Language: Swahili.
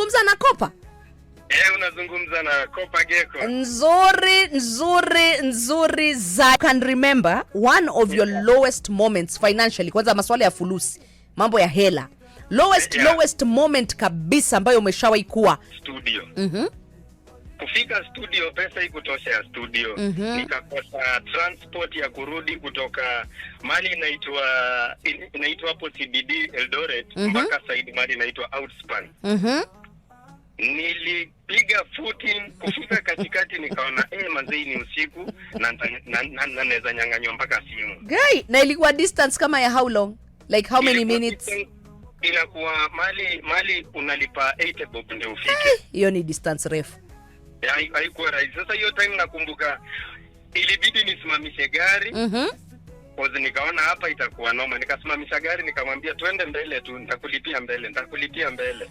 nazungumza na Kopa? Unazungumza na Kopa Gecko. Nzuri za can remember one of your lowest moments financially, kwanza masuala ya fulusi, mambo ya hela. Lowest moment kabisa ambayo umeshawahi kuwa studio. Kufika studio pesa ikutosha ya studio. Nikakosa transport ya kurudi kutoka mali inaitwa hapo CBD Eldoret mpaka side mali inaitwa Outspan. Nilipiga footing kufika katikati nikaona manzei ni usiku na naweza nyang'anywa mpaka simu. Guy, na ilikuwa distance kama ya how long? Like how many minutes? Inakuwa mali unalipa 8 bob ndio ufike. Hiyo ni distance refu. Haikuwa rahisi. Sasa hiyo time nakumbuka ilibidi nisimamishe gari. Kwa nikaona hapa itakuwa noma, nikasimamisha gari nikamwambia twende mbele tu, nitakulipia mbele.